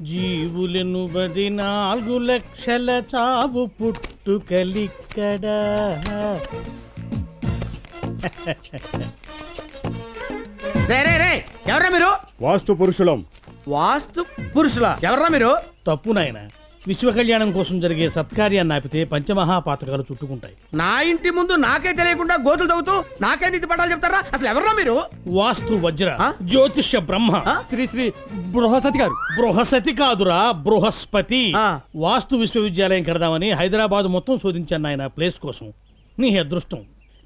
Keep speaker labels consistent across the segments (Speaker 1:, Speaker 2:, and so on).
Speaker 1: జీవులను 14 లక్షల చావు పుట్టుకలిక్కడ.
Speaker 2: ఎవరా మీరు?
Speaker 3: వాస్తు పురుషులం.
Speaker 2: వాస్తు పురుషులా? ఎవర్రా మీరు?
Speaker 1: తప్పు నాయన. విశ్వ కళ్యాణం కోసం జరిగే సత్కార్యాన్ని ఆపితే పంచమహాపాతకాలు చుట్టుకుంటాయి.
Speaker 2: నా ఇంటి ముందు నాకే తెలియకుండా గోతులు తవ్వుతూ నాకే నీతి పటాలు చెప్తారా? అసలు ఎవర్రా మీరు?
Speaker 1: వాస్తు వజ్ర జ్యోతిష్య బ్రహ్మ
Speaker 3: శ్రీ శ్రీ బృహస్పతి గారు.
Speaker 1: బృహస్పతి కాదురా, బృహస్పతి.
Speaker 2: ఆ.
Speaker 1: వాస్తు విశ్వవిద్యాలయం కడదామని హైదరాబాద్ మొత్తం శోధించాను నాయన ప్లేస్ కోసం. నీ అదృష్టం,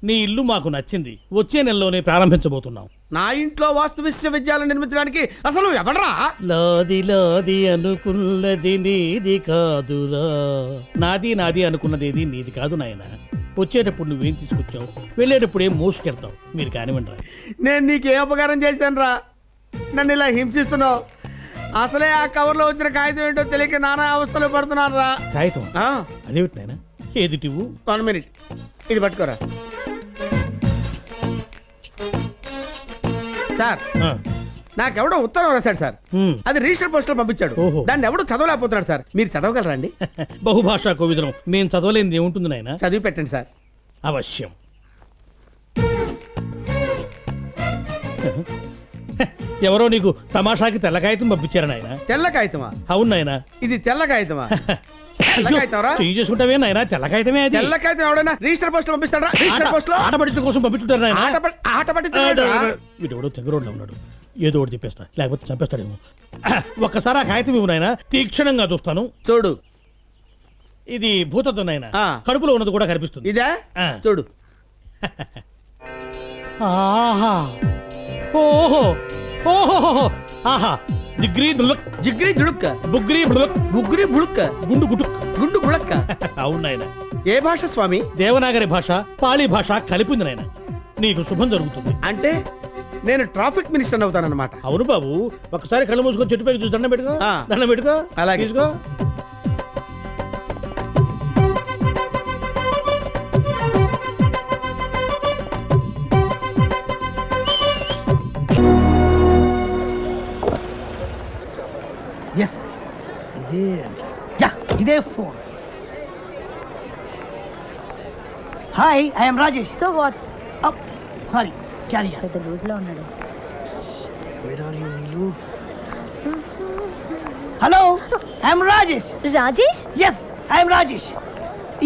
Speaker 1: నీ ఇల్లు మాకు నచ్చింది. వచ్చే నెలలోనే ప్రారంభించబోతున్నాం.
Speaker 2: నా ఇంట్లో వాస్తు విశ్వవిద్యాలయం నిర్మించడానికి అసలు ఎవడ్రా?
Speaker 1: లాది లాది అనుకున్నది నీది కాదురా. నాది నాది అనుకున్నది నీది కాదు నాయన. వచ్చేటప్పుడు నువ్వేం తీసుకొచ్చావు, వెళ్ళేటప్పుడు ఏం మోసుకెళ్తావు. మీరు కానివ్వండి.
Speaker 2: నేను నీకేం ఉపకారం చేశాను రా? నన్ను ఇలా హింసిస్తున్నావు. అసలే ఆ కవర్లో వచ్చిన కాగితం ఏంటో తెలియక నానా అవస్థలు పడుతున్నాను రా.
Speaker 1: కాగితం? అదేమిటి నాయన? ఏది టివ్వు?
Speaker 2: 1 మినిట్, ఇది పట్టుకోరా. సార్, నాకెవడో ఉత్తరం రాశాడు సార్. అది రిజిస్టర్ పోస్ట్ లో పంపించాడు. దాన్ని ఎవడో చదవలేకపోతున్నాడు సార్. మీరు చదవగలరా అండి?
Speaker 1: బహుభాషా కోవిదనం మేము చదవలేనిది ఏముంటుంది నాయన?
Speaker 2: చదివి పెట్టండి సార్.
Speaker 1: అవశ్యం. ఎవరో నీకు తమాషాకి తెల్ల కాగితం పంపించారు నాయన.
Speaker 2: తెల్ల కాగితమా?
Speaker 1: అవును నాయన.
Speaker 2: ఇది తెల్ల కాగితమా?
Speaker 1: చేసుకుంటావే నాయన? తెల్ల కాగితమే. అది
Speaker 2: తెల్ల కాగితం ఎవడైనా రిజిస్టర్ పోస్ట్ లో పంపిస్తాడా? రిజిస్టర్ పోస్ట్ లో
Speaker 1: ఆట పట్టించడం కోసం పంపించుంటారు నాయన.
Speaker 2: ఆట పట్టించాడు.
Speaker 1: వీడెవడో తెగరోడ్లో ఉన్నాడు. ఏదో ఒకటి చెప్పేస్తా, లేకపోతే చంపేస్తాడేమో. ఒక్కసారి ఆ కాగితం ఇవ్వు నాయన, తీక్షణంగా చూస్తాను.
Speaker 2: చూడు,
Speaker 1: ఇది భూతత్వం నాయన. కడుపులో ఉన్నది కూడా కనిపిస్తుంది.
Speaker 2: ఇదే చూడు.
Speaker 1: ఆహా, ఓహో, ఓహో, ఆహా. జిగ్రీ దులుక్,
Speaker 2: జిగ్రీ దుడుక్క,
Speaker 1: బుగ్రీ బుడుక్,
Speaker 2: బుగ్రీ బుడుక్క,
Speaker 1: గుండు గుటుక్,
Speaker 2: గుండు గుళక్క.
Speaker 1: అవును నాయన.
Speaker 2: ఏ భాష స్వామి?
Speaker 1: దేవనాగరి భాష, పాళీ భాష కలిపింది నాయన. నీకు శుభం జరుగుతుంది.
Speaker 2: అంటే నేను ట్రాఫిక్ మినిస్టర్ అవుతానన్నమాట.
Speaker 1: అవును బాబు. ఒకసారి కళ్ళు మూసుకొని చెట్టు పైకి చూసి దండం పెట్టుకో. దండం పెట్టుకో.
Speaker 2: అలాగే
Speaker 1: తీసుకో.
Speaker 4: ఎస్, ఇదే అడ్రస్. యా, ఇదే phone. Hi, I'm Rajesh.
Speaker 5: So what?
Speaker 4: అప్ సారీ, క్యారియర్.
Speaker 5: పెద్ద లూజ్లో ఉన్నాడు.
Speaker 4: Where are you Neelu? Hello, I'm Rajesh.
Speaker 5: Rajesh?
Speaker 4: Yes, I'm Rajesh.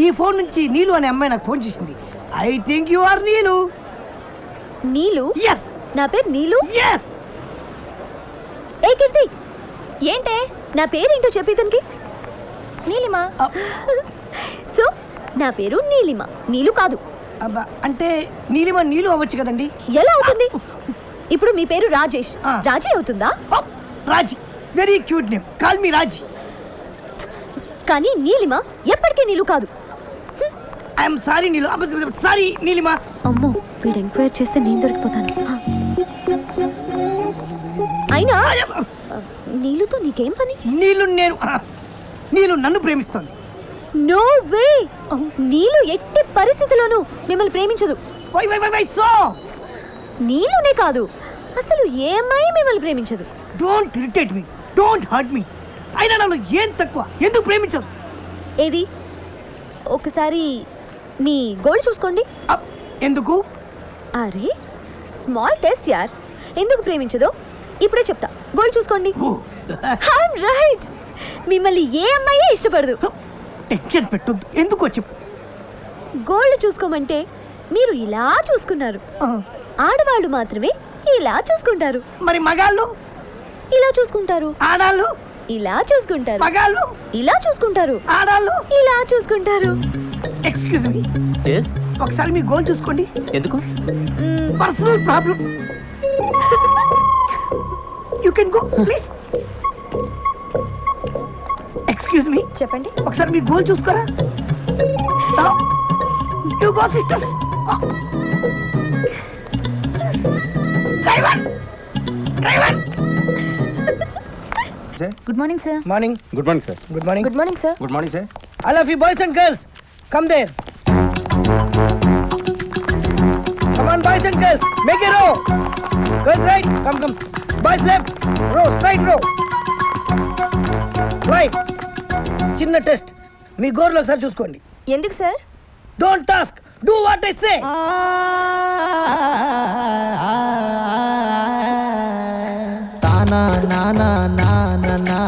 Speaker 4: ఈ ఫోన్ నుంచి నీలు అనే అమ్మాయి నాకు ఫోన్ చేసింది. I think you are Neelu.
Speaker 5: Neelu?
Speaker 4: Yes,
Speaker 5: నా పేరు నీలు.
Speaker 4: ఎస్.
Speaker 5: ఏ కీర్తి, ఏంటే నా పేరేంటో చెప్పి ఇతనికి. నీలిమా. సో నా పేరు నీలిమ, నీలు కాదు.
Speaker 4: అంటే నీలిమ నీలు అవ్వచ్చు కదండి.
Speaker 5: ఎలా అవుతుంది? ఇప్పుడు మీ పేరు రాజేష్, రాజీ అవుతుందా?
Speaker 4: Raji, very cute name. Call me Raji.
Speaker 5: కానీ నీలిమ ఎప్పటికీ నీలు కాదు.
Speaker 4: I'm sorry Neelu. Sorry Neelima.
Speaker 5: అమ్మో, వీడు ఎంక్వైరీ చేస్తే నేను దొరికిపోతాను. అయినా నీలుతో నీకేం పని?
Speaker 4: నీలు నన్ను ప్రేమిస్తుంది.
Speaker 5: No way. నీలు ఎట్టి పరిస్థితిలోనూ మిమ్మల్ని ప్రేమించదు.
Speaker 4: సో
Speaker 5: నీలునే కాదు, అసలు ఏ అమ్మాయి మిమ్మల్ని ప్రేమించదు.
Speaker 4: Don't irritate me, don't hurt me. అయినా నన్ను ఏం తక్కువ, ఎందుకు ప్రేమించదు?
Speaker 5: ఏది? ఒకసారి మీ గోల్డ్ చూసుకోండి.
Speaker 4: ఎందుకు?
Speaker 5: అరే స్మాల్ టెస్ట్ యార్. ఎందుకు ప్రేమించదో ఇప్పుడే చెప్తా. గోల్డ్ చూసుకోండి. I'm right. మిమ్మల్ని ఏ అమ్మాయి ఇష్టపడదు.
Speaker 4: టెన్షన్ పెట్టొద్దు, ఎందుకో చెప్పు.
Speaker 5: గోల్డ్ చూసుకోమంటే మీరు ఇలా చూసుకున్నారు. ఆడవాళ్ళు మాత్రమే ఇలా చూసుకుంటారు.
Speaker 4: మరి మగాళ్ళు
Speaker 5: ఇలా చూసుకుంటారు.
Speaker 4: ఆడాళ్ళు
Speaker 5: ఇలా చూసుకుంటారు.
Speaker 4: మగాళ్ళు
Speaker 5: ఇలా చూసుకుంటారు.
Speaker 4: ఆడాళ్ళు
Speaker 5: ఇలా చూసుకుంటారు.
Speaker 4: Excuse me.
Speaker 6: yes
Speaker 4: ఒకసారి మీ గోల్ చూసుకోండి.
Speaker 6: ఎందుకు?
Speaker 4: Personal problem. You can go please. Excuse me.
Speaker 5: చెప్పండి.
Speaker 4: ఒకసారి మీ గోల్ చూసుకోరా. You go sisters. Driver, driver.
Speaker 6: Sir
Speaker 5: good morning sir.
Speaker 4: Morning.
Speaker 3: Good morning sir.
Speaker 4: Good morning.
Speaker 5: Good morning sir.
Speaker 6: Good morning sir
Speaker 4: all of you boys and girls come there. Come on boys and girls make a row. Girls right come. Boys left row straight row. Right. చిన్న test. మీ గోర్లు ఒకసారి చూసుకోండి.
Speaker 5: ఎందుకు sir?
Speaker 4: Don't task, do what I say.
Speaker 7: తానా నానా నానా నా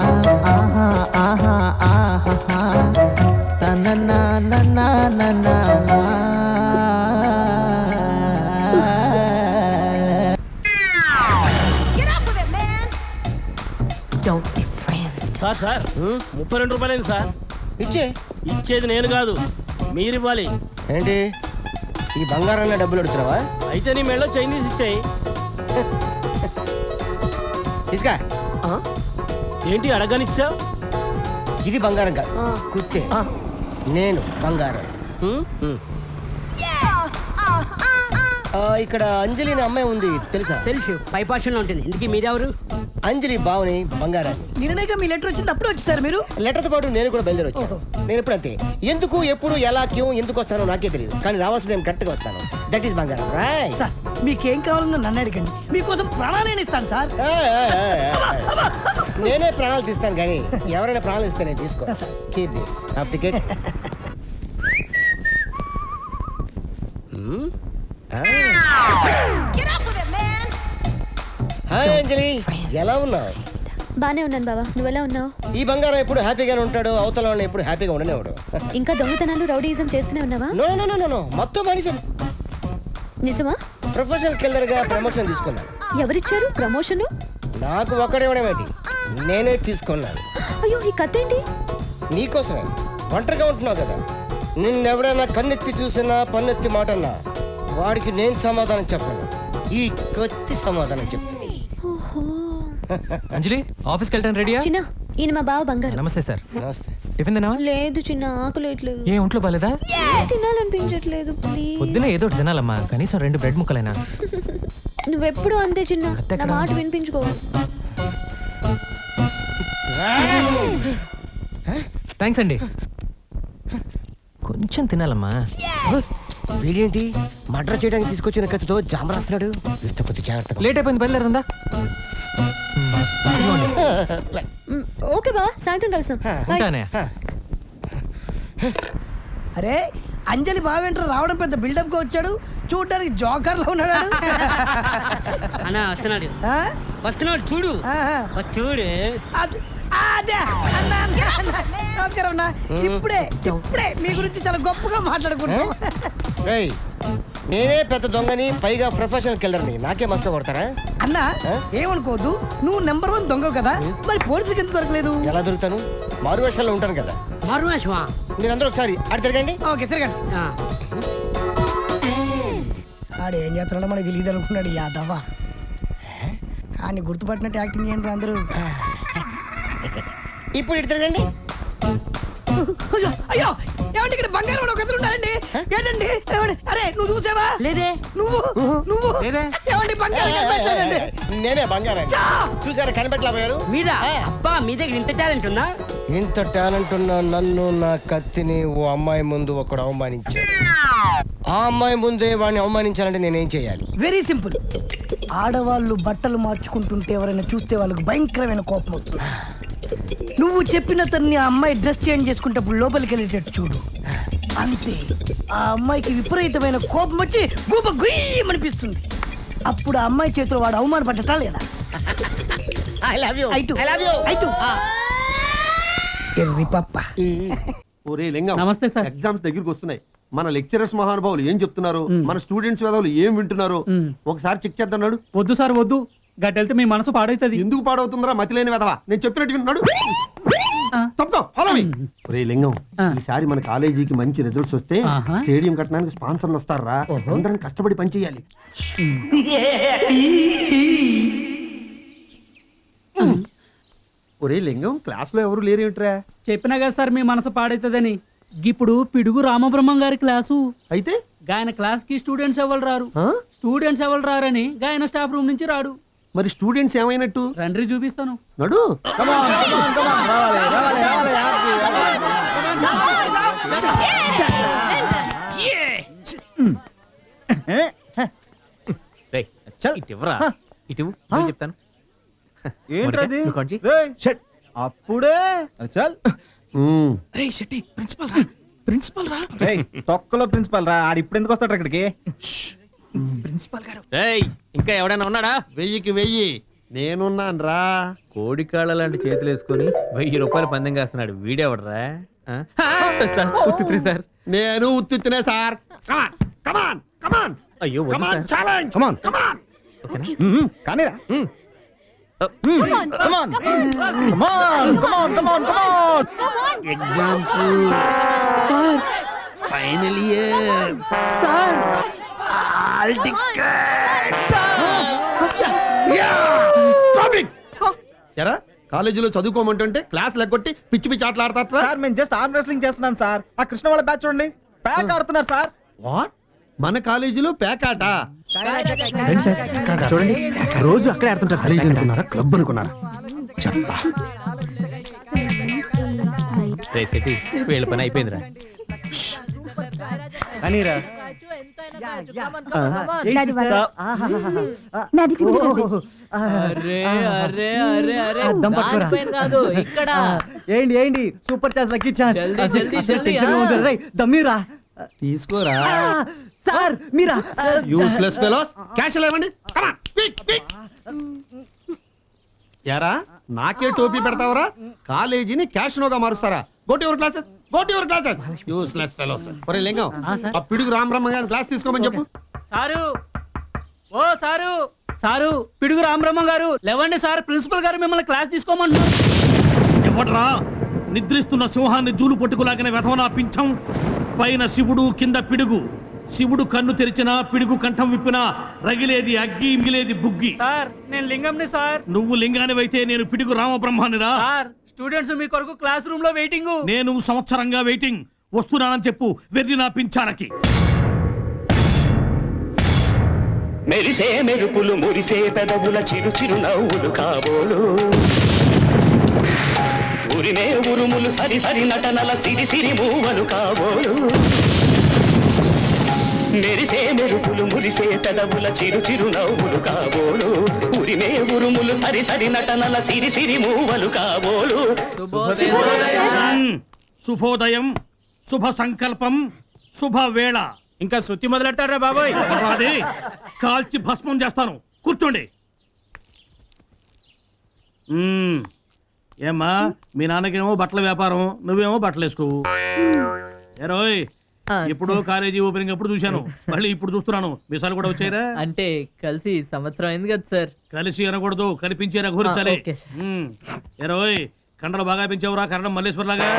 Speaker 7: ఆహా ఆహా ఆహా తన నానా నానా నా.
Speaker 1: సార్ 32 రూపాయలైంది సార్.
Speaker 2: ఇచ్చే.
Speaker 1: ఇచ్చేది నేను కాదు, మీరు ఇవ్వాలి.
Speaker 2: ఏంటి ఈ బంగారంలో డబ్బులు అడుగుతున్నావా?
Speaker 1: అయితే నీ మెడలో చైనీస్ ఇచ్చాయి.
Speaker 2: ఇసుకా
Speaker 1: ఏంటి అడగనిచ్చావు?
Speaker 2: ఇది బంగారం కాదు, కుత్తే. నేను బంగారం. ఇక్కడ అంజలి అనే అమ్మాయి ఉంది, తెలుసా?
Speaker 8: తెలుసు, పైపాషన్లో ఉంటుంది. ఇందుకీ మీరెవరు?
Speaker 2: అంజలి బావని బంగారాన్ని.
Speaker 4: నిన్ననేగా మీ లెటర్ వచ్చింది, అప్పుడు వచ్చేసారు మీరు.
Speaker 2: లెటర్తో పాటు నేను కూడా బయలుదేరి వచ్చాను. నేను ఎప్పుడు అంతే, ఎందుకు ఎప్పుడు ఎలా క్యూ ఎందుకు వస్తానో నాకే తెలియదు, కానీ రావాల్సిన నేను కరెక్ట్గా వస్తాను. దట్ ఈస్ బంగారం రైట్.
Speaker 4: సార్ మీకేం కావాలన్నా నన్ను అడగండి, మీకోసం ప్రాణాలు ఇస్తాను సార్.
Speaker 2: నేనే ప్రాణాలు తీస్తాను, కానీ ఎవరైనా ప్రాణాలు ఇస్తే నేను తీసుకో. Keep this half ticket. Hi Anjali, ఎలా ఉన్నావు?
Speaker 5: బానే ఉన్నాను బావా, నువ్వెలా ఉన్నావు?
Speaker 2: ఈ బంగారం ఎప్పుడు హ్యాపీగానే ఉంటాడు, అవతల వాళ్ళని ఎప్పుడు హ్యాపీగా ఉండనేవాడు.
Speaker 5: ఇంకా దొంగతనాలు రౌడీయిజం చేస్తూనే ఉన్నావా?
Speaker 2: నో నో నో నో, మొత్తం మనిషి.
Speaker 5: నిజమా?
Speaker 2: ప్రొఫెషనల్ కిల్లర్ గా ప్రమోషన్ తీసుకున్నాను.
Speaker 5: ఎవరిచ్చారు ప్రమోషన్?
Speaker 2: నాకు ఒక్కడేవాడేమిటి, నేనే తీసుకున్నాను.
Speaker 5: అయ్యో, ఈ కథ ఏంటి?
Speaker 2: నీకోసమే. ఒంటరిగా ఉంటున్నావు కదా, నిన్నెవడైనా కన్నెత్తి చూసినా పన్నెత్తి మాట అన్నా వాడికి నేను సమాధానం చెప్పను, ఈ కొత్త సమాధానం చెప్తాను.
Speaker 5: ఓహో.
Speaker 7: అంజలి ఆఫీస్కి వెళ్తాను రెడీయా?
Speaker 5: చిన్న, ఈయన మా బావ బంగారం.
Speaker 7: నమస్తే సార్.
Speaker 2: నమస్తే.
Speaker 7: టిఫిన్ తిన్నావా?
Speaker 5: లేదు చిన్న, ఆకలేట్లేదు.
Speaker 7: ఏ ఒంట్లో బాలేదా?
Speaker 5: తినాలనిపించట్లేదు ప్లీజ్.
Speaker 7: పొద్దున ఏదో ఒకటి తినాలమ్మా, కనీసం 2 బ్రెడ్ ముక్కలైనా.
Speaker 5: నువ్వెప్పుడు అంతే చిన్న,
Speaker 7: అత్తే
Speaker 5: నా
Speaker 7: ఎక్కడ?
Speaker 5: మాట వినిపించుకో.
Speaker 7: థ్యాంక్స్ అండి. కొంచెం తినాలమ్మా.
Speaker 2: వీడేంటి మర్డర్ చేయడానికి తీసుకొచ్చిన కత్తితో జామ రాస్తున్నాడు? వీటితో కొద్ది జాగ్రత్తగా.
Speaker 7: లేట్ అయిపోయింది, బయలుదేరిందా?
Speaker 5: ఓకే బావ, సాయంత్రం కలుస్తాం.
Speaker 7: ఉంటానే.
Speaker 4: అరే అంజలి బావేంట్రా రావడం పెద్ద బిల్డప్ గా వచ్చాడు, చూడడానికి జోకర్ లో ఉన్నాడు.
Speaker 8: అన్న వస్తున్నాడు,
Speaker 4: ఆ?
Speaker 8: వస్తున్నాడు చూడు.
Speaker 4: ఆహా.
Speaker 8: చూడు.
Speaker 4: అదే అన్నా, అన్నా, అన్నా. నమస్కారం అన్నా. ఇప్పుడే మీ గురించి చాలా గొప్పగా మాట్లాడుకుంటాం.
Speaker 2: రేయ్, నేనే పెద్ద దొంగని, పైగా ప్రొఫెషనల్ కిల్లర్ని, నాకే మస్తు కొడతారా?
Speaker 4: అన్నా ఏమనుకోవద్దు, నువ్వు నెంబర్ 1 దొంగ కదా, మరి పోలీసులకు ఎందుకు దొరకలేదు?
Speaker 2: ఎలా దొరుకుతాను? మారు వేషాల్లో ఉంటాను కదా.
Speaker 8: మారువేషమా?
Speaker 2: మీరందరూ ఒకసారి అటు తిరగండి.
Speaker 4: ఓకే తిరగండి. ఆడు ఏం చేస్తున్నాడో మనకి తెలియదు అనుకున్నాడు యాదవ్వ. ఆయన గుర్తుపట్టినట్టు యాక్టింగ్ చేయండి అందరూ.
Speaker 2: ఇప్పుడు ఇటు తిరగండి.
Speaker 4: అయ్యో అయ్యో, ఏమంటే ఇక్కడ బంగారం వాడు ఒక అతను ఉన్నాడండి. ఏంటండి ఏమండి? అరే నువ్వు చూసావా?
Speaker 8: లేదే.
Speaker 4: నువ్వు నువ్వు
Speaker 8: లేదే.
Speaker 4: ఏమండి బంగారం కనిపెట్టలేదండి.
Speaker 2: నేనే బంగారం. చూసారా కనిపెట్టలేకపోయారు?
Speaker 8: మీరా? అబ్బా, మీ దగ్గర ఇంత టాలెంట్ ఉందా?
Speaker 2: ఇంత టాలెంట్ ఉన్న నన్ను, నా కత్తిని ఓ అమ్మాయి ముందు ఒకడు అవమానించాడు. ఆ అమ్మాయి ముందే వాడిని అవమానించాలంటే నేనేం చేయాలి?
Speaker 4: Very simple. ఆడవాళ్ళు బట్టలు మార్చుకుంటుంటే ఎవరైనా చూస్తే వాళ్ళకి భయంకరమైన కోపం వస్తుంది. నువ్వు చెప్పిన తన్ని ఆ అమ్మాయి డ్రెస్ చేంజ్ చేసుకుంటే లోపలికి వెళ్ళేటట్టు చూడు, అంతే. ఆ అమ్మాయికి విపరీతమైన కోపం వచ్చి గూప గుయ్యమనిపిస్తుంది. అప్పుడు ఆ అమ్మాయి చేతిలో వాడు అవమానపడ్డటా లేదా?
Speaker 2: I love you.
Speaker 4: ఐటు.
Speaker 2: I love you.
Speaker 4: ఐటు. ఎర్రి పప్ప.
Speaker 9: ఒరే లింగం,
Speaker 3: నమస్తే సార్.
Speaker 9: ఎగ్జామ్స్ దగ్గరికి వస్తున్నాయి. మన లెక్చరర్స్ మహానుభావులు ఏం చెప్తున్నారు, మన స్టూడెంట్స్ వేదవులు ఏం వింటున్నారు ఒకసారి చెక్ చేద్దాం.
Speaker 3: వద్దు సార్ వద్దు, గట్టెళ్తే మీ మనసు పాడవుతుంది.
Speaker 9: ఎందుకు పాడవుతుందిరా మతిలేని వెదవా? నేను చెప్పినట్టు విన్నాడు. తప్పుకో, ఫాలో మీ. ఒరే లింగం, ఈసారి మన కాలేజీకి మంచి రిజల్ట్స్ వస్తే స్టేడియం కట్టడానికి స్పాన్సర్లు వస్తారా? అందరం కష్టపడి పనిచేయాలి. ఒరే లింగం, క్లాస్ లో ఎవరు లేరేమిట్రా?
Speaker 3: చెప్పినా కదా సార్ మీ మనసు పాడవుతుందని. ఇప్పుడు పిడుగు రామబ్రహ్మం గారి క్లాసు
Speaker 9: అయితే
Speaker 3: గాయన క్లాస్ కి స్టూడెంట్స్ ఎవరు రారు. స్టూడెంట్స్ ఎవరు రారని గాయన స్టాఫ్ రూమ్ నుంచి రాడు.
Speaker 9: మరి స్టూడెంట్స్ ఏమైనట్టు?
Speaker 3: రండి చూపిస్తాను.
Speaker 9: నడు.
Speaker 7: చెప్తాను.
Speaker 6: ఏంట్రది?
Speaker 7: నువ్వు కొంచెం
Speaker 6: అప్పుడే చల్. తొక్కలో ప్రిన్సిపల్ రా. ఆడు ఇప్పుడు ఎందుకు వస్తాడు ఇక్కడికి?
Speaker 7: ఇంకా ఎవడైనా ఉన్నాడా?
Speaker 9: 1000కి 1000 నేనున్నాను రా.
Speaker 7: కోడి కాళ్ళ లాంటి చేతులు వేసుకొని 1000 రూపాయలు పందెం కాస్తున్నాడు. వీడెవడరా? Sir ఉత్తుత్రి sir.
Speaker 9: నేను ఉత్తునే సార్. కమాన్ కమాన్ కమాన్
Speaker 7: అయ్యో వద్దు
Speaker 9: come on
Speaker 7: sir.
Speaker 9: Challenge
Speaker 6: come on
Speaker 9: come on.
Speaker 6: కానీరా. Come on come on come on come on come on.
Speaker 9: Example
Speaker 4: sir
Speaker 9: final year
Speaker 4: sir
Speaker 9: all ticket stop it. ఎరా కాలేజీలో చదువుకోమంటుంటే క్లాస్ లెక్కొట్టి పిచ్చి పిచ్చి ఆటలు ఆడతారా?
Speaker 6: సార్ మేము జస్ట్ ఆర్మ్ రెస్లింగ్ చేస్తున్నాం సార్. ఆ కృష్ణ వాళ్ళ బ్యాచ్ చూడండి, ప్యాక్ ఆడుతున్నారు సార్.
Speaker 9: వాట్? మన కాలేజీలో పేకాట?
Speaker 6: చూడండి రోజు అక్కడే ఆడుతుంటారు.
Speaker 9: కాలేజీ అనుకున్నారా, క్లబ్ అనుకున్నారా? చెప్తా.
Speaker 7: వీళ్ళ పని అయిపోయిందిరా.
Speaker 6: కానీరా. ఏంటి ఏంటి సూపర్ ఛాన్స్ లక్కీ ఛాన్స్. దమ్మీరా
Speaker 9: తీసుకోరా.
Speaker 4: సార్ మీరా
Speaker 9: యూస్లెస్ ఫెలోస్. క్యాష్ లేవండి. Come on quick quick. యారా నాకే టోపీ పెడతావరా? కాలేజీని క్యాష్ నోగా మారుస్తారా? Go to your classes, go to your classes. Useless fellows. ఒరే లింగం, ఆ పిడుగు రామబ్రహ్మ గారిని క్లాస్ తీసుకోమని చెప్పు.
Speaker 3: సారు, ఓ సారు, సారు పిడుగు రామబ్రహ్మ గారు లేవండి సార్. ప్రిన్సిపల్ గారు మిమ్మల్ని క్లాస్ తీసుకోమంటున్నారు.
Speaker 1: ఎవడ్రా నిద్రిస్తున్న సింహాన్ని జూలు పట్టుకులాగిన వెధవనా పింఛం? పైన శివుడు కింద పిడుగు. శివుడు కన్ను తెరిచినా పిడుగు కంఠం విప్పినా రగిలేది అగ్గి, మిగిలేది బుగ్గి.
Speaker 3: సార్ నేను లింగంని సార్.
Speaker 1: నువ్వు లింగానివైతే నేను పిడుగు రామబ్రహ్మానిరా.
Speaker 3: సార్ స్టూడెంట్స్ మీ కొరకు క్లాస్ రూమ్ లో వెయిటింగ్.
Speaker 1: నేను సంవత్సరంగా వెయిటింగ్. వస్తున్నానని చెప్పు వెర్రి నా పింఛానకి.
Speaker 10: మెరిసే మెరుపులు మురిసే పెదవుల చిరు చిరు నవ్వులు కాబోలు, ఉరిమే ఉరుములు సరి సరి నటనల సిరి సిరి మూవలు కాబోలు. మెరిసే మెరుపులు మురిసే పెదవుల చిరు చిరు నవ్వులు కాబోలు, ఉరిమే ఉరుములు సరి సరి నటనల సిరి సిరి మూవలు కాబోలు.
Speaker 1: శుభోదయం, శుభ సంకల్పం, శుభవేళ.
Speaker 3: ఇంకా శృతి మొదలెడతాడ్రా బాబాయ్.
Speaker 1: రాదే కాల్చి భస్మం చేస్తాను. కూర్చోండి. ఏమ్మా మీ నాన్నకేమో బట్టల వ్యాపారం, నువ్వేమో బట్టలు వేసుకోవు. ఏరోయ్ ఇప్పుడు కాలేజీ ఓపెనింగ్ అప్పుడు చూశాను, మళ్ళీ ఇప్పుడు చూస్తున్నాను. మీసాలు కూడా వచ్చాయిరా?
Speaker 11: అంటే కలిసి సంవత్సరం అయింది కదా సార్.
Speaker 1: కలిసి అనకూడదు, కనిపించే రఘురించాలి. ఏరోయ్ కండలు బాగా పెంచావురా, కరణం మల్లేశ్వర్ లాగా.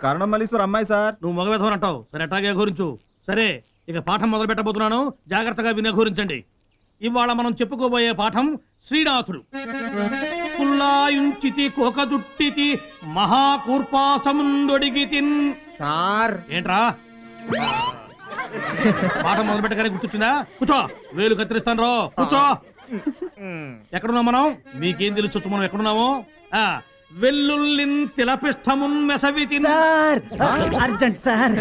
Speaker 6: కరణం మల్లేశ్వర్ అమ్మాయి సార్.
Speaker 1: నువ్వు మగవేధం అంటావు. సరే అట్టాగే అఘోరించు. సరే ఇక పాఠం మొదలు పెట్టబోతున్నాను, జాగ్రత్తగా విని అఘోరించండి. ఇవాళ మనం చెప్పుకోబోయే పాఠం శ్రీనాథుడు. కుల్లాయుంచితి కోకజుట్టితి మహాకూర్పాసముందొడిగితిన్.
Speaker 2: సార్
Speaker 1: ఏంట్రా పాఠం మొదలు పెట్టగానే గుర్తొచ్చిందా? కూర్చో, వేలు కత్తిరిస్తాను రో. కూర్చో. ఎక్కడున్నాం మనం? మీకేం తెలుసు మనం ఎక్కడున్నామో? వెల్లుల్లిన్ తిలపిష్టమున్ మెసవితిన్.
Speaker 4: Sir urgent sir.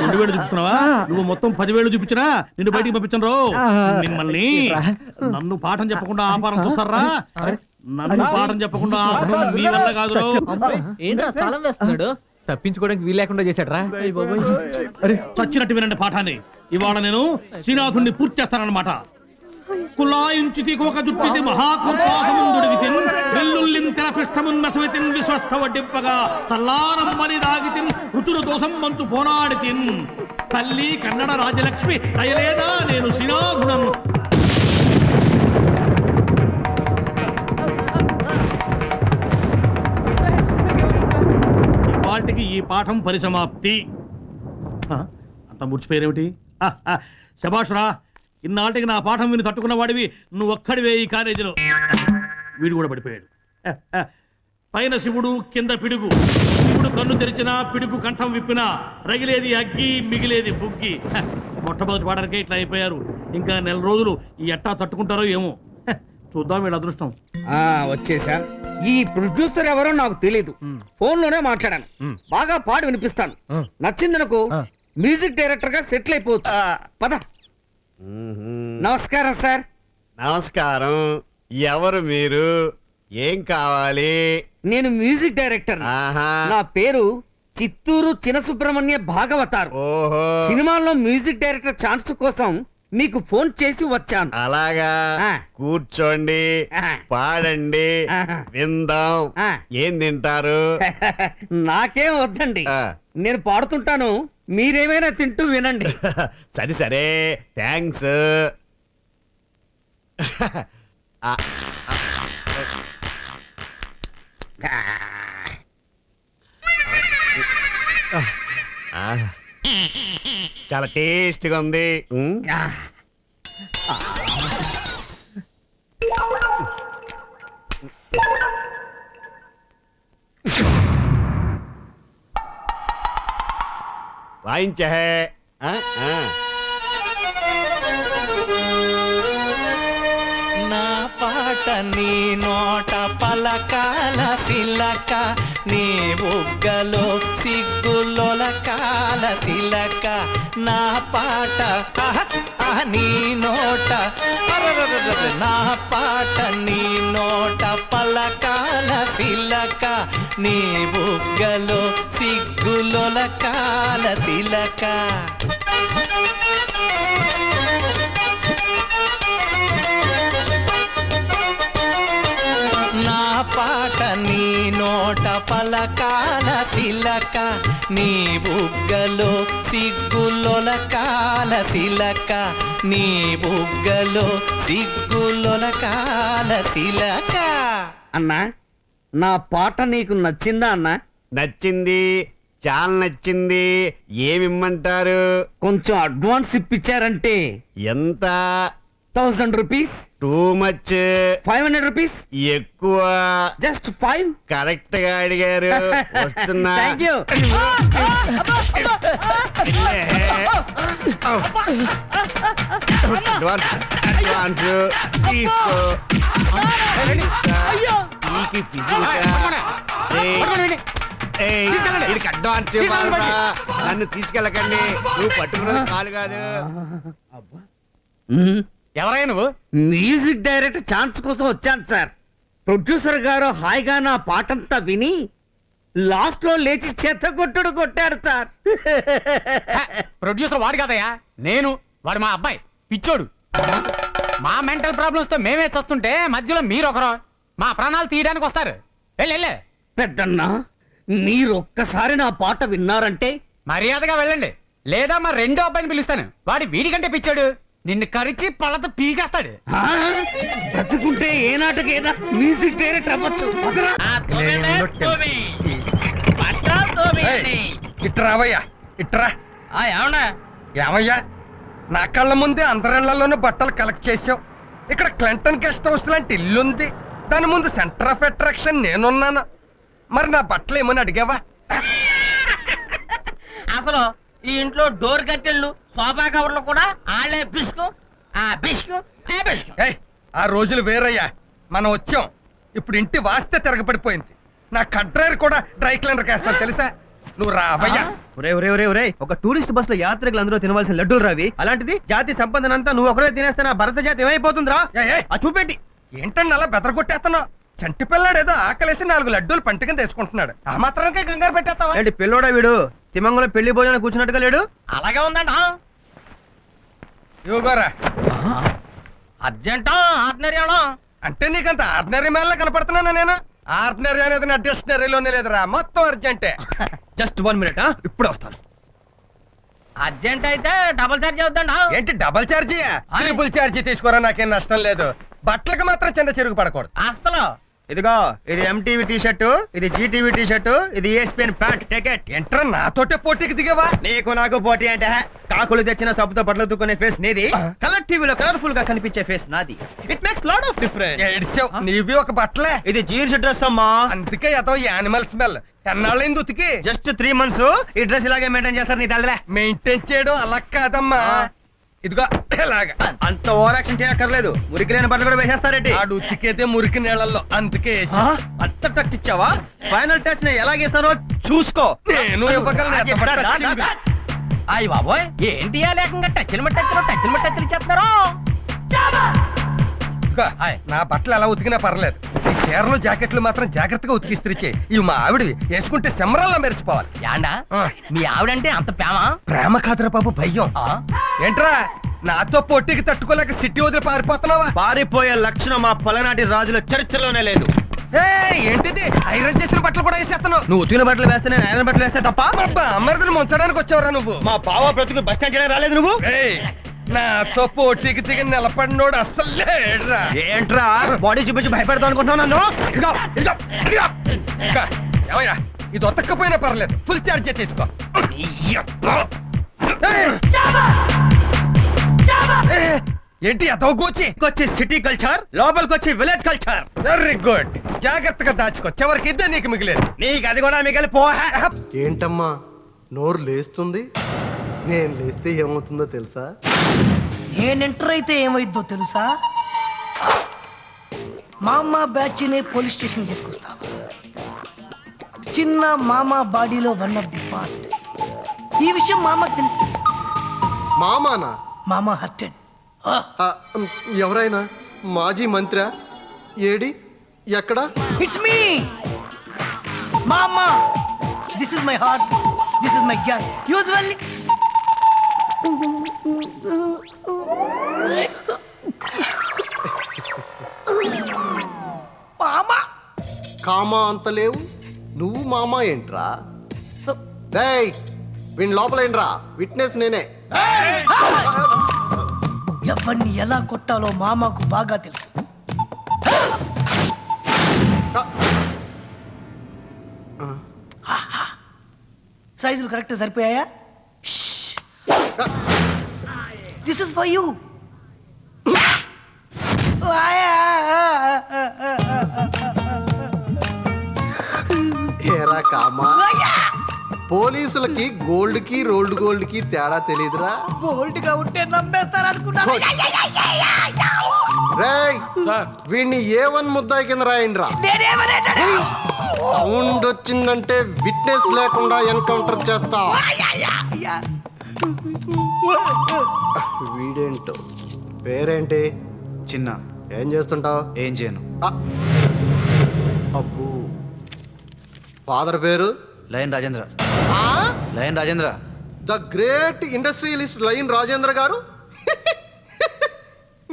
Speaker 1: 2000 చూపిస్తున్నావా? నువ్వు మొత్తం 10,000 చూపించినా నిన్ను బయటికి పంపించను రో. మిమ్మల్ని నన్ను పాఠం చెప్పకుండా ఆపారం చూస్తారా? నన్ను పాఠం చెప్పకుండా ఆపడం మీ వల్ల కాదు రో.
Speaker 11: ఏంట్రా తాళం వేస్తున్నాడు?
Speaker 7: తప్పించుకోవడానికి వీలు లేకుండా చేశాడు రా.
Speaker 1: చచ్చినట్టు వినండి పాఠాన్ని. ఇవాళ నేను శ్రీనాథుణ్ణి పూర్తి చేస్తానన్నమాట. కులాయుంచితి కోకజుట్టితి మహాకూర్పాసముందొడిగితిన్, వెల్లుల్లిన్ తిలపిష్టమున్ మెసవితిన్, విశ్వస్థ వడ్డింపగా చల్లారమ్మని దాగితిన్, రుచులు దోషం మంచు పోనాడితిన్. తల్లి కన్నడ రాజలక్ష్మి దయలేదా నేను శ్రీనాథుడను. ఇవాటికి ఈ పాఠం పరిసమాప్తి. అంత ముడిచిపోయేమిటి? శభాషురా, ఇన్నాటికి నా పాఠం విని తట్టుకున్న వాడివి నువ్వు ఒక్కడివే ఈ కాలేజీలో. వీడు కూడా పడిపోయాడు. పైన శివుడు కింద పిడుగు. శివుడు కన్ను తెరిచినా పిడుగు కంఠం విప్పినా రగిలేది అగ్గి, మిగిలేది బుగ్గి. మొట్టమొదటి పాడనికే ఇట్లా అయిపోయారు. ఇంకా నెల రోజులు ఈ ఎట్టా తట్టుకుంటారో ఏమో. చూద్దాం వీళ్ళ అదృష్టం.
Speaker 3: వచ్చేసా. ఈ ప్రొడ్యూసర్ ఎవరో నాకు తెలీదు. ఫోన్ లోనే మాట్లాడాను. బాగా పాడు వినిపిస్తాను. నచ్చిందనుకో మ్యూజిక్ డైరెక్టర్ గా సెటిల్ అయిపోవచ్చు. పద. నమస్కారం సార్.
Speaker 12: నమస్కారం. ఎవరు మీరు? ఏం కావాలి?
Speaker 3: నేను మ్యూజిక్ డైరెక్టర్. నా పేరు చిత్తూరు చినసుబ్రహ్మణ్య భాగవతారు.
Speaker 12: ఓహో.
Speaker 3: సినిమాల్లో మ్యూజిక్ డైరెక్టర్ ఛాన్స్ కోసం మీకు ఫోన్ చేసి వచ్చాను.
Speaker 12: అలాగా? కూర్చోండి, పాడండి, విందాం. ఏం తింటారు?
Speaker 3: నాకేం వద్దండి, నేను పాడుతుంటాను, మీరేమైనా తింటూ వినండి.
Speaker 12: సరే సరే, థ్యాంక్స్. చాలా టేస్ట్గా ఉంది. వాయించే.
Speaker 10: నా పాట నీ నోట పలకాల సిలక, నీ బుగ్గలో సిగ్గులొలకాల సిలక. నా పాట నీ నోట, నా పాట నీ నోట పలకాల సిలక, నీ బుగ్గలో సిగ్గులొలకాల సిలక. నా పాట నీ నోట పలకాల సిలక, నీ బుగ్గలో సిగ్గులొలకాల సిలక, నీ బుగ్గలో సిగ్గులొలకాల సిలక.
Speaker 3: అన్నా, నా పాట నీకు నచ్చిందా అన్నా?
Speaker 12: నచ్చింది, చాలా నచ్చింది. ఏమిమ్మంటారు?
Speaker 3: కొంచెం అడ్వాన్స్ ఇప్పించారంటే.
Speaker 12: ఎంత?
Speaker 3: 1000 రూపీస్.
Speaker 12: Too much.
Speaker 3: 500 రూపీస్.
Speaker 12: ఎక్కువ.
Speaker 3: జస్ట్ 5.
Speaker 12: కరెక్ట్ గా అడిగారు. వస్తున్నా.
Speaker 3: Thank you.
Speaker 12: అడ్వాన్స్ తీసుకో. అడ్వాన్స్ ఇవ్వాలరా. నన్ను తీసుకెళ్ళకండి, నువ్వు పట్టుకున్నది కాలు కాదు.
Speaker 3: ఎవరైనా నువ్వు? మ్యూజిక్ డైరెక్టర్ ఛాన్స్ కోసం వచ్చాను సార్. ప్రొడ్యూసర్ గారు హాయిగా నా పాటంతా విని లాస్ట్ లో లేచి చెత్త కొట్టుడు కొట్టాడు సార్.
Speaker 13: ప్రొడ్యూసర్ వాడు కదయ్యా, నేను. వాడు మా అబ్బాయి పిచ్చోడు. మా మెంటల్ ప్రాబ్లమ్స్ తో మేమే చస్తుంటే మధ్యలో మీరొకరు మా ప్రాణాలు తీయడానికి వస్తారు. వెళ్ళే
Speaker 3: పెద్దన్నా, మీరొక్కసారి నా పాట విన్నారంటే
Speaker 13: మర్యాదగా వెళ్ళండి, లేదా మా రెండో అబ్బాయిని పిలుస్తాను. వాడి వీడికంటే పిచ్చాడు, నిన్ను కరిచి పళ్ళతో పీకేస్తాడు.
Speaker 3: బ్రతుకుంటే ఏ నాటకైనా మ్యూజిక్ డైరెక్టర్ అవ్వచ్చు.
Speaker 2: ఇట్రావయ్యా, ఇట్రా. ఏమయ్యా, నా కళ్ళ ముందే అందరిళ్లలోనూ బట్టలు కలెక్ట్ చేసావు. ఇక్కడ క్లింటన్ గెస్ట్ హౌస్ లాంటి ఇల్లుంది, దాని ముందు సెంటర్ ఆఫ్ అట్రాక్షన్ నేనున్నాను. మరి నా బట్టలు ఏమని అడిగావా?
Speaker 8: అసలు ఈ ఇంట్లో డోర్ కట్టెళ్ళు, సోఫా కవర్లు కూడా ఆళ్లే బిస్కు
Speaker 2: ఆ రోజులు వేరయ్యా, మనం వచ్చాం. ఇప్పుడు ఇంటి వాస్తే తిరగబడిపోయింది. నా కడ్రైర్ కూడా డ్రై క్లీనర్ వేస్తాను తెలుసా? నువ్వు రావయ్యా.
Speaker 7: ఒక టూరిస్ట్ బస్ లో యాత్రికులు అందరూ తినవలసిన లడ్డూలు రావి, అలాంటిది జాతి సంపదనంతా నువ్వు ఒకరే తినేస్తే నా భరత జాతి ఏమైపోతుందిరా? చూపెట్టి.
Speaker 2: ఏంటండి అలా బెదరగొట్టేస్తున్నావు? చంటి పిల్లాడు ఏదో ఆకలేసి 4 లడ్డూలు పంటకం తీసుకుంటున్నాడు. ఆ మాత్రానికే కంగారు పెట్టేస్తావా?
Speaker 7: ఏంటి పిల్లోడా వీడు? తిమంగంలో పెళ్లి భోజనం కూర్చున్నట్టుగా లేడు.
Speaker 8: అలాగే ఉందండి.
Speaker 2: ఇవ్వగోరా.
Speaker 8: అర్జెంటా ఆర్డినరీ
Speaker 2: అంటే నీకంత ఆర్డినరీ మేళ కనపడుతున్నానా నేను? ఆర్డినరీ అనేది నా డిక్షనరీలోనే లేదురా, మొత్తం అర్జెంటే.
Speaker 7: జస్ట్ 1 మినిట్, ఇప్పుడు వస్తాను.
Speaker 8: అర్జెంట్ అయితే డబుల్ ఛార్జ్ అవుతుందా?
Speaker 2: ఏంటి డబుల్ ఛార్జీ? ట్రిపుల్ ఛార్జీ తీసుకోరా, నాకేం నష్టం లేదు. బట్టలకు మాత్రం చిన్న చెరుగు పడకూడదు.
Speaker 8: అసలు
Speaker 7: ఇదిగో, ఇది ఎంటీవీ టీ షర్టు, ఇది జీటీవీ టీ షర్టు, ఇది ESPN ప్యాంట్. టికెట్.
Speaker 2: ఎంట్రా నాతోటే పోటీకి దిగవా?
Speaker 7: నీకు నాకు పోటీ అంటే కాకులు తెచ్చిన సబ్బుతో బట్టలు తుక్కునే ఫేస్ నీది, కలర్ టీవీలో కలర్ఫుల్ గా కనిపించే ఫేస్ నాది. It makes lot of difference.
Speaker 2: నీవి ఒక బట్టలే,
Speaker 7: ఇది జీన్స్ డ్రెస్ అమ్మా.
Speaker 2: అందుకే ఏదో యానిమల్ స్మెల్. ఎన్నాళ్ళైంది ఉతికి?
Speaker 7: Just 3 months. ఈ డ్రెస్ ఇలాగే మెయింటైన్ చేస్తారు నీ తల్లే.
Speaker 2: మెయింటైన్ చేయడం అలా కాదమ్మా, ఇదిగో ఇలాగా.
Speaker 7: అంత ఓవర్ యాక్షన్ చేయక్కర్లేదు. మురికి లేని బట్టలు కూడా వేసేస్తారేంటి?
Speaker 2: ఆడు ఉతికేదే మురికి నీళ్ళల్లో, అందుకే వేసా.
Speaker 7: అంత టచ్ ఇచ్చావా? ఫైనల్ టచ్ నేను ఎలాగేస్తానో చూసుకో.
Speaker 2: నేను ఇవ్వగలను, ఎంత పట్టు టచింగ్.
Speaker 8: అయ్యి బాబోయ్, ఏంటి లేకుండా టచ్లు టచ్లు ఇచ్చేస్తున్నారు.
Speaker 2: ఇదిగో, నా బట్టలు ఎలా ఉతికినా పర్లేదు, ఈ చీరలు జాకెట్లు మాత్రం జాగ్రత్తగా ఉతికిస్త్రీ చేయి. ఇవి మా ఆవిడవి, వేసుకుంటే సెమరాల్లా మెరిసిపోవాలి.
Speaker 8: యాండా మీ ఆవిడంటే అంత ప్రేమ?
Speaker 2: ప్రేమ కాదురా బాబు, భయం. ఏంట్రా నాతో పోటీకి తట్టుకోలేక సిటీ వదిలి పారిపోతున్నావా?
Speaker 7: పారిపోయే లక్షణం మా పలనాటి రాజుల చరిత్రలోనే లేదు.
Speaker 2: ఏంటిది, ఐరన్ చేసిన బట్టలు కూడా వేసేస్తాను.
Speaker 7: నువ్వు ఉతికిన బట్టలు వేస్తే నేను ఐరన్ బట్టలు వేస్తే తప్ప?
Speaker 2: అమ్మరిదని ముంచడానికి వచ్చావురా నువ్వు?
Speaker 7: మా బావ బ్రతుకు బస్ స్టాండ్ చేయడానికి రాలేదు నువ్వు.
Speaker 2: నాతో పోటీకి దిగి నిలబడినోడు అస్సలు లేడురా.
Speaker 7: ఏంట్రా బాడీ చూపించి భయపెడతావు అనుకుంటున్నావు నన్ను?
Speaker 2: ఇదిగో, ఇదిగో, ఇదిగో. ఇదిగో, ఏమయ్యా, ఇది ఉతక్కపోయినా పర్లేదు, ఫుల్ ఛార్జ్ తీసుకో. ఏంటి
Speaker 7: వచ్చి సిటీ కల్చర్, లోపలికి వచ్చి విలేజ్ కల్చర్.
Speaker 2: వెరీ గుడ్, జాగ్రత్తగా దాచుకో, చివరికి ఇద్దే నీకు మిగిలేదు.
Speaker 7: నీకు అది కూడా మిగిలి పో.
Speaker 9: ఏంటమ్మా నోరు లేస్తుంది? నేను లేస్తే ఏమవుతుందో తెలుసా?
Speaker 4: నేను ఎంటర్ అయితే ఏమైద్దో తెలుసా? మామ బ్యాచ్నే పోలీస్ స్టేషన్ తీసుకొస్తావా? చిన్న మామ బాడీలో వన్ ఆఫ్ ది పార్ట్. ఈ విషయం మామకు తెలుసు.
Speaker 9: మామానా?
Speaker 4: మామ హర్టెడ్.
Speaker 9: ఎవరైనా మాజీ మంత్రి? ఏడి, ఎక్కడ?
Speaker 4: ఇట్స్ మీ మామ. This is my heart, this is my gang. Usually మామా
Speaker 9: కామా అంత లేవు, నువ్వు మామా ఏంట్రా? రేయ్, వీణ్ లోపలేంట్రా, విట్నెస్ నేనే.
Speaker 4: ఎవరిని ఎలా కొట్టాలో మామకు బాగా తెలుసు. సైజులు కరెక్ట్ సరిపోయాయా? This is for you.
Speaker 9: ఏరా కామా, పోలీసులకి గోల్డ్ కి రోల్డ్ గోల్డ్ కి తేడా తెలీదురా?
Speaker 4: బోల్డ్ గా ఉంటే నమ్మేస్తారనుకున్నాను.
Speaker 9: రేయ్, వీడిని A1 ముద్దాయి కింద రాయండిరా. సౌండ్ వచ్చిందంటే విట్నెస్ లేకుండా ఎన్కౌంటర్ చేస్తా. వీడేంటో పేరేంటి?
Speaker 6: చిన్న.
Speaker 9: ఏం చేస్తుంటావు?
Speaker 6: ఏం చేయను.
Speaker 9: అబ్బో, ఫాదర్ పేరు?
Speaker 6: Lion Rajendra. Lion Rajendra,
Speaker 9: the great industrialist lion Rajendra గారు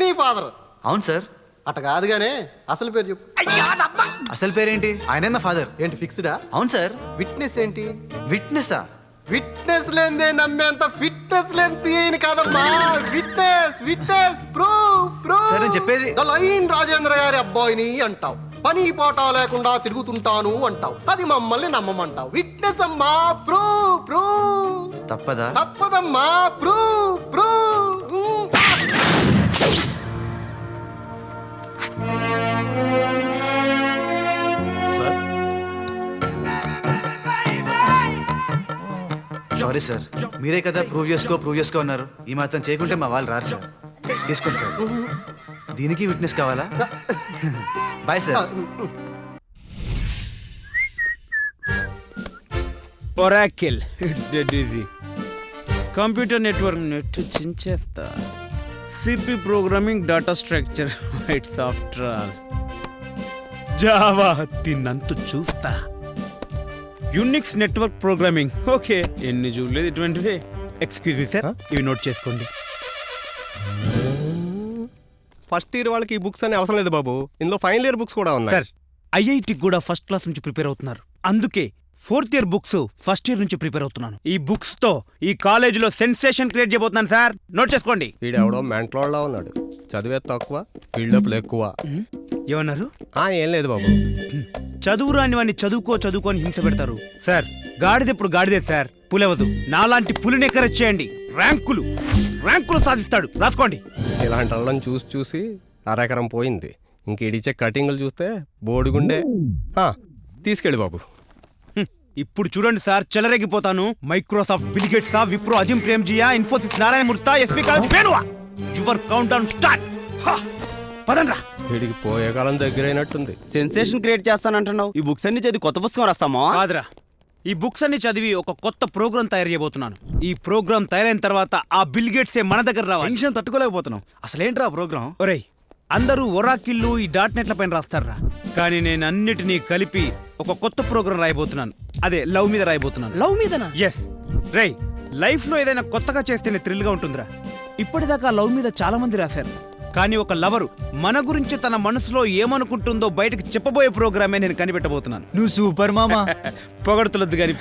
Speaker 9: నీ ఫాదర్?
Speaker 6: అవును సార్.
Speaker 9: అట కాదుగానే అసలు పేరు చెప్పు.
Speaker 6: అసలు పేరేంటి? ఆయనే నా ఫాదర్.
Speaker 9: ఏంటి ఫిక్స్డా?
Speaker 6: అవును సార్.
Speaker 9: విట్నెస్ ఏంటి?
Speaker 6: విట్నెస్సా?
Speaker 9: విట్నెస్ లేదే నమ్మేంత ఫిట్నెస్ లేని సీఐని కాదమ్మా. Witness, witness, proof.
Speaker 6: సరే, నేను చెప్పేది.
Speaker 9: ద లయన్ రాజేంద్ర గారి అబ్బాయిని అంటావు, పని పాట లేకుండా తిరుగుతుంటాను అంటావు, అది మమ్మల్ని నమ్మమంటావు. విట్నెస్ అమ్మా, ప్రూఫ్.
Speaker 6: తప్పదా?
Speaker 9: తప్పదమ్మా, ప్రూఫ్.
Speaker 6: సారీ సార్, మీరే కదా ప్రూవ్ చేసుకో అన్నారు. ఈ మాత్రం చేయకుంటే మా వాళ్ళు రారు సార్. తీసుకోండి సార్. దీనికి విట్నెస్ కావాలా? Boy sir.
Speaker 14: Oracle, it's dead easy. Computer network net చించేస్తా. CP programming, data structure, it's after all Java. తిన్నంత చూస్తా. యూనిక్స్ నెట్వర్క్ ప్రోగ్రామింగ్, ఓకే, ఎన్ని చూడలేదు ఇటువంటివి. ఎక్స్క్యూజ్ మీ సార్, ఇవి నోట్ చేసుకోండి.
Speaker 15: ఫస్ట్ ఇయర్ వాళ్ళకి ఈ బుక్స్ అనే అవసరం లేదు బాబు, ఇందులో ఫైనల్ ఇయర్ బుక్స్ కూడా ఉన్నాయి.
Speaker 14: సార్, ఐఐటికి కూడా ఫస్ట్ క్లాస్ నుంచి ప్రిపేర్ అవుతున్నారు, అందుకే fourth year books first year నుంచి ప్రిపేర్ అవుతున్నాను. ఈ బుక్స్ తో ఈ కాలేజీలో సెన్సేషన్ క్రియేట్ చేయబోతున్నాను సార్, నోట్ చేసుకోండి.
Speaker 15: వీడెవడో మెంటలోడ్లా ఉన్నాడు, చదివే తక్కువ, బిల్డప్లు ఎక్కువ.
Speaker 14: ఏమన్నారు?
Speaker 15: ఏం లేదు బాబు.
Speaker 14: చదువు రాని వాడిని చదువుకొని హింస పెడతారు సార్. గాడిదెప్పుడు గాడిదే సార్, పులవదు. నాలాంటి పులిని ఎంకరేజ్ చేయండి, ర్యాంకులు సాధిస్తాడు, రాసుకోండి.
Speaker 15: ఇలాంటి వాళ్ళని చూసి అరెకరం పోయింది. ఇంక ఇడిచే కటింగ్లు చూస్తే బోడిగుండే. తీసుకెళ్ళి బాబు.
Speaker 14: ఇప్పుడు చూడండి సార్, చెలరేగిపోతాను. Microsoft, Bill Gates, Wipro, Azim ప్రేమ్జియా, Infosys, Narayana Murthy, SP college, పేరువా. Your countdown start. పదండ్రా.
Speaker 15: వీడికి పోయే కాలం దగ్గరైనట్టుంది.
Speaker 7: Sensation create చేస్తానంటున్నావు. ఈ బుక్స్ అన్ని చదివి కొత్త పుస్తకం రాస్తామా?
Speaker 14: కాదురా, ఈ బుక్స్ అన్ని చదివి ఒక కొత్త ప్రోగ్రామ్ తయారు చేయబోతున్నాను. ఈ ప్రోగ్రామ్ తయారైన తర్వాత ఆ బిల్ గేట్సే మన దగ్గర రావాలి.
Speaker 6: టెన్షన్ తట్టుకోలేకపోతున్నాం. అసలేంట్రా ప్రోగ్రామ్?
Speaker 14: ఒరేయ్, అందరూ ఒరాకిళ్ళు ఈ డాట్ నెట్ల పైన రాస్తారా, కానీ నేను అన్నిటినీ కలిపి ఒక కొత్త ప్రోగ్రామ్ రాయబోతున్నాను. అదే లవ్ మీద రాయబోతున్నాను.
Speaker 4: లవ్ మీదనా?
Speaker 14: ఎస్ రేయ్, లైఫ్ లో ఏదైనా కొత్తగా చేస్తేనే థ్రిల్ గా ఉంటుందిరా. ఇప్పటిదాకా లవ్ మీద చాలా మంది రాశారు, కానీ ఒక లవరు మన గురించి తన మనసులో ఏమనుకుంటుందో బయటకు చెప్పబోయే ప్రోగ్రామే నేను కనిపెట్టబోతున్నాను.
Speaker 6: నువ్వు సూపర్ మామా.
Speaker 14: పొగడుతులద్దు కానీ